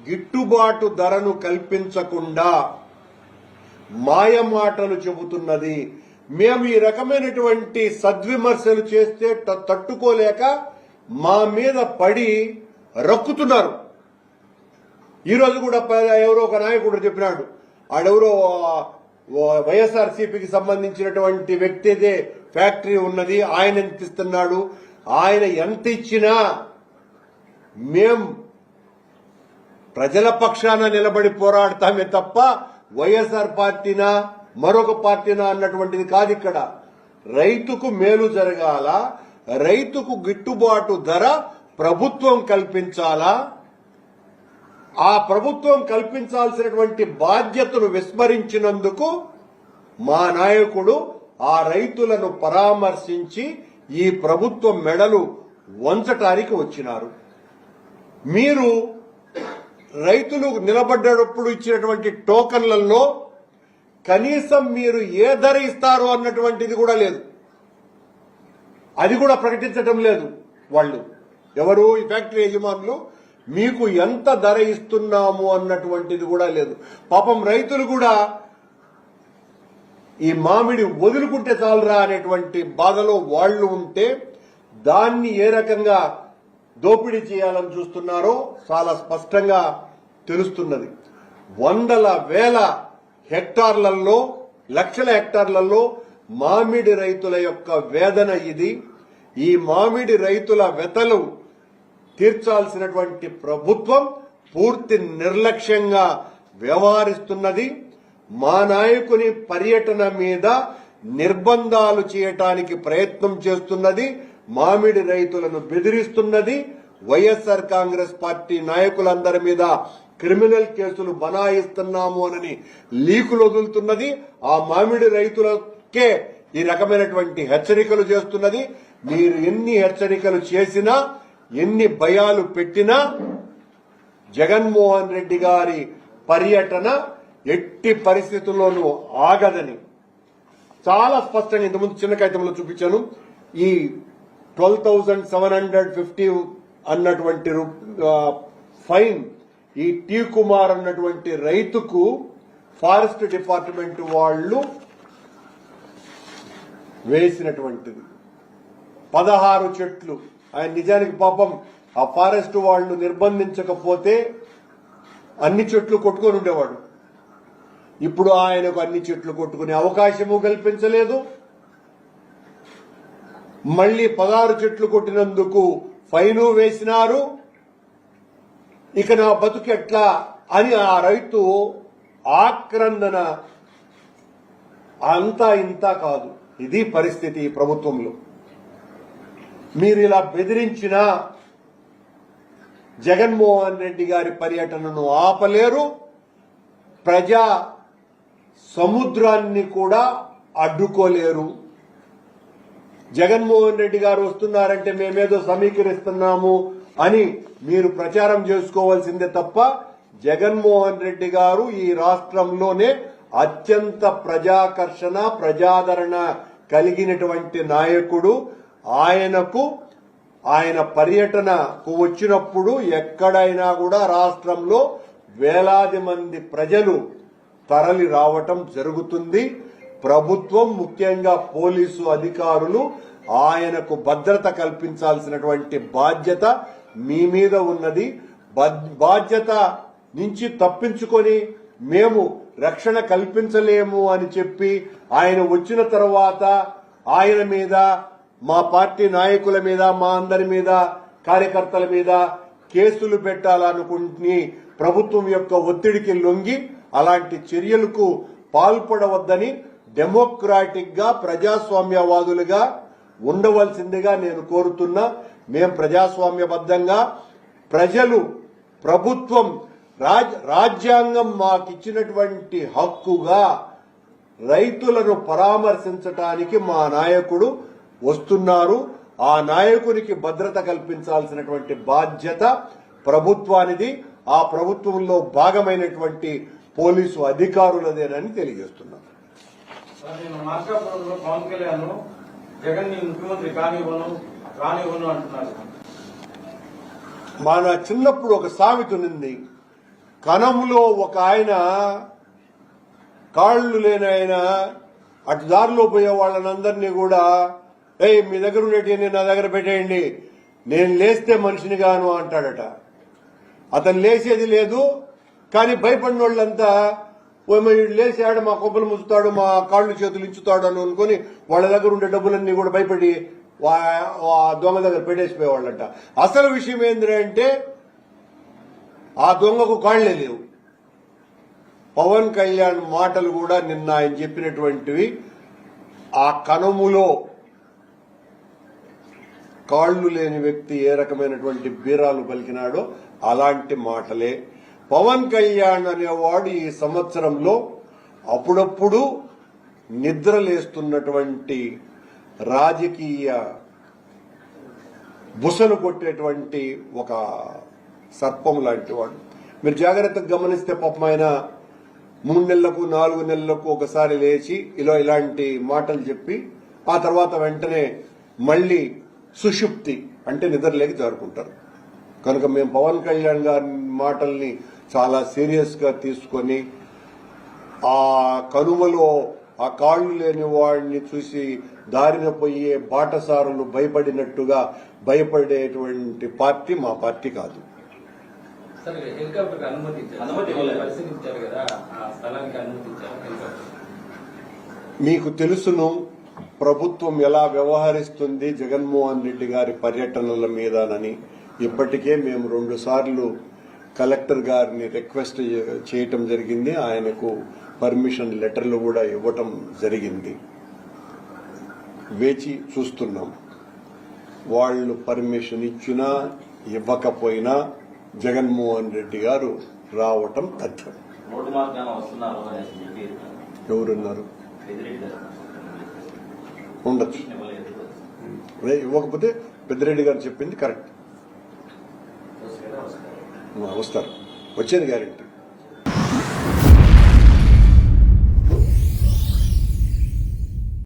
గిట్టుబాటు ధరను కల్పించకుండా మాయమాటలు చెబుతున్నది. మేము ఈ రకమైనటువంటి సద్విమర్శలు చేస్తే తట్టుకోలేక మా మీద పడి రక్కుతున్నారు. ఈరోజు కూడా ఎవరో ఒక నాయకుడు చెప్పినాడు, ఆడెవరో వైఎస్ఆర్సీపీకి సంబంధించినటువంటి వ్యక్తిదే ఫ్యాక్టరీ ఉన్నది, ఆయన ఎంత ఇస్తున్నాడు, ఆయన ఎంత ఇచ్చినా మేం ప్రజల పక్షాన నిలబడి పోరాడతామే తప్ప వైఎస్ఆర్ పార్టీనా మరొక పార్టీనా అన్నటువంటిది కాదు. ఇక్కడ రైతుకు మేలు జరగాల, రైతుకు గిట్టుబాటు ధర ప్రభుత్వం కల్పించాలా, ఆ ప్రభుత్వం కల్పించాల్సినటువంటి బాధ్యతను విస్మరించినందుకు మా నాయకుడు ఆ రైతులను పరామర్శించి ఈ ప్రభుత్వం మెడలు వంచటానికి వచ్చినారు. మీరు రైతులు నిలబడ్డప్పుడు ఇచ్చినటువంటి టోకన్లలో కనీసం మీరు ఏ ధర ఇస్తారో అన్నటువంటిది కూడా లేదు, అది కూడా ప్రకటించటం లేదు. వాళ్ళు ఎవరు ఈ ఫ్యాక్టరీ యజమానులు మీకు ఎంత ధర ఇస్తున్నాము అన్నటువంటిది కూడా లేదు. పాపం రైతులు కూడా ఈ మామిడి వదులుకుంటే చాలరా అనేటువంటి బాధలో వాళ్లు ఉంటే దాన్ని ఏ రకంగా దోపిడీ చేయాలని చూస్తున్నారో చాలా స్పష్టంగా తెలుస్తున్నది. వందల వేల హెక్టార్లలో, లక్షల హెక్టార్లలో మామిడి రైతుల యొక్క వేదన ఇది. ఈ మామిడి రైతుల వెతలు తీర్చాల్సినటువంటి ప్రభుత్వం పూర్తి నిర్లక్ష్యంగా వ్యవహరిస్తున్నది. మా నాయకుని పర్యటన మీద నిర్బంధాలు చేయటానికి ప్రయత్నం చేస్తున్నది, మామిడి రైతులను బెదిరిస్తున్నది. వైఎస్ఆర్ కాంగ్రెస్ పార్టీ నాయకులందరి మీద క్రిమినల్ కేసులు బనాయిస్తున్నాము అని లీకులు వదులుతున్నది. ఆ మామిడి రైతులకే ఈ రకమైనటువంటి హెచ్చరికలు చేస్తున్నది. మీరు ఎన్ని హెచ్చరికలు చేసినా, ఎన్ని భయాలు పెట్టినా జగన్మోహన్ రెడ్డి గారి పర్యటన ఎట్టి పరిస్థితుల్లోనూ ఆగదని చాలా స్పష్టంగా ఇంతకుముందు చిన్న కాగితంలో చూపించాను. ఈ 12,750 అన్నటువంటి ఫైన్ ఈ టీ కుమార్ అన్నటువంటి రైతుకు ఫారెస్ట్ డిపార్ట్మెంట్ వాళ్ళు వేసినటువంటిది 16 చెట్లు. ఆయన నిజానికి పాపం ఆ ఫారెస్ట్ వాళ్ళు నిర్బంధించకపోతే అన్ని చెట్లు కొట్టుకొని ఉండేవాడు. ఇప్పుడు ఆయనకు అన్ని చెట్లు కొట్టుకునే అవకాశము కల్పించలేదు. మళ్లీ 16 చెట్లు కొట్టినందుకు ఫైను వేసినారు. ఇక నా బతుకు ఎట్లా అని ఆ రైతు ఆక్రందన అంతా ఇంత కాదు. ఇది పరిస్థితి ఈ ప్రభుత్వంలో. మీరు ఇలా బెదిరించినా జగన్మోహన్ రెడ్డి గారి పర్యటనను ఆపలేరు, ప్రజా సముద్రాన్ని కూడా అడ్డుకోలేరు. జగన్మోహన్ రెడ్డి గారు వస్తున్నారంటే మేమేదో సమీకరిస్తున్నాము అని మీరు ప్రచారం చేసుకోవాల్సిందే తప్ప జగన్మోహన్ రెడ్డి గారు ఈ రాష్ట్రంలోనే అత్యంత ప్రజాకర్షణ, ప్రజాదరణ కలిగినటువంటి నాయకుడు. ఆయన పర్యటనకు వచ్చినప్పుడు ఎక్కడైనా కూడా రాష్ట్రంలో వేలాది మంది ప్రజలు తరలి రావటం జరుగుతుంది. ప్రభుత్వం, ముఖ్యంగా పోలీసు అధికారులు ఆయనకు భద్రత కల్పించాల్సినటువంటి బాధ్యత మీ మీద ఉన్నది. బాధ్యత నుంచి తప్పించుకొని మేము రక్షణ కల్పించలేము అని చెప్పి ఆయన వచ్చిన తర్వాత ఆయన మీద, మా పార్టీ నాయకుల మీద, మా అందరి మీద, కార్యకర్తల మీద కేసులు పెట్టాలనుకుంటుని ప్రభుత్వం యొక్క ఒత్తిడికి లొంగి అలాంటి చర్యలకు పాల్పడవద్దని డెమోక్రాటిక్ గా, ప్రజాస్వామ్యవాదులుగా ఉండవలసిందిగా నేను కోరుతున్నా. మేం ప్రజాస్వామ్యబద్ధంగా ప్రజలు, ప్రభుత్వం, రాజ్యాంగం మాకిచ్చినటువంటి హక్కుగా రైతులను పరామర్శించటానికి మా నాయకుడు వస్తున్నారు. ఆ నాయకునికి భద్రత కల్పించాల్సినటువంటి బాధ్యత ప్రభుత్వానిది. ఆ ప్రభుత్వంలో భాగమైనటువంటి పోలీసు అధికారులదేనని తెలియజేస్తున్నాను. పవన్ కళ్యాణ్ జగన్ ముఖ్యమంత్రి కానివ్వను అంటున్నారు. మన చిన్నప్పుడు ఒక సామెత ఉంది, కనంలో ఒక ఆయన కాళ్ళు లేని ఆయన అటు దారిలో పోయే వాళ్ళనందరినీ కూడా మీ దగ్గర ఉండేటివన్నీ నా దగ్గర పెట్టేయండి, నేను లేస్తే మనిషిని గాను అంటాడట. అతను లేచేది లేదు, కానీ భయపడిన వాళ్ళంతా వీడు లేచాడు, మా కొబ్బలు ముచ్చుతాడు, మా కాళ్ళు చేతులు ఇచ్చుతాడు అని అనుకుని వాళ్ళ దగ్గర ఉండే డబ్బులన్నీ కూడా భయపడి దొంగ దగ్గర పెట్టేసిపోయేవాళ్ళంట. అసలు విషయం ఏంటంటే ఆ దొంగకు కాళ్లే లేవు. పవన్ కళ్యాణ్ మాటలు కూడా నిన్న ఆయన చెప్పినటువంటివి ఆ కనుములో కాళ్లు లేని వ్యక్తి ఏ రకమైనటువంటి బీరాలు పలికినాడో అలాంటి మాటలే. పవన్ కళ్యాణ్ అనేవాడు ఈ సంవత్సరంలో అప్పుడప్పుడు నిద్రలేస్తున్నటువంటి రాజకీయ బుసలు కొట్టేటువంటి ఒక సర్పం లాంటి వాడు. మీరు జాగ్రత్తగా గమనిస్తే పాపం ఆయన 3 నెలలకు 4 నెలలకు ఒకసారి లేచి ఇలాంటి మాటలు చెప్పి ఆ తర్వాత వెంటనే మళ్లీ సుషుప్తి అంటే నిద్రలేకి జారుకుంటారు. కనుక మేము పవన్ కళ్యాణ్ గారి మాటల్ని చాలా సీరియస్ గా తీసుకొని ఆ కనుమలో ఆ కాళ్లు లేని వాడిని చూసి దారిన పోయే బాటసారులు భయపడినట్టుగా భయపడేటువంటి పార్టీ మా పార్టీ కాదు. హెలికాప్టర్ అనుమతి పరిశీలించారు కదా, ఆ స్థలానికి అనుమతి ఇచ్చారు. మీకు తెలుసును ప్రభుత్వం ఎలా వ్యవహరిస్తుంది జగన్మోహన్ రెడ్డి గారి పర్యటనల మీదనని. ఇప్పటికే మేము 2 సార్లు కలెక్టర్ గారిని రిక్వెస్ట్ చేయటం జరిగింది, ఆయనకు పర్మిషన్ లెటర్లు కూడా ఇవ్వటం జరిగింది. వేచి చూస్తున్నాం. వాళ్ళు పర్మిషన్ ఇచ్చినా ఇవ్వకపోయినా జగన్మోహన్ రెడ్డి గారు రావటం తథ్యం. ఎవరున్నారు? ఉండొచ్చు, ఇవ్వకపోతే పెద్దిరెడ్డి గారు చెప్పింది కరెక్ట్, వస్తారు, వచ్చేది గ్యారెంటీ.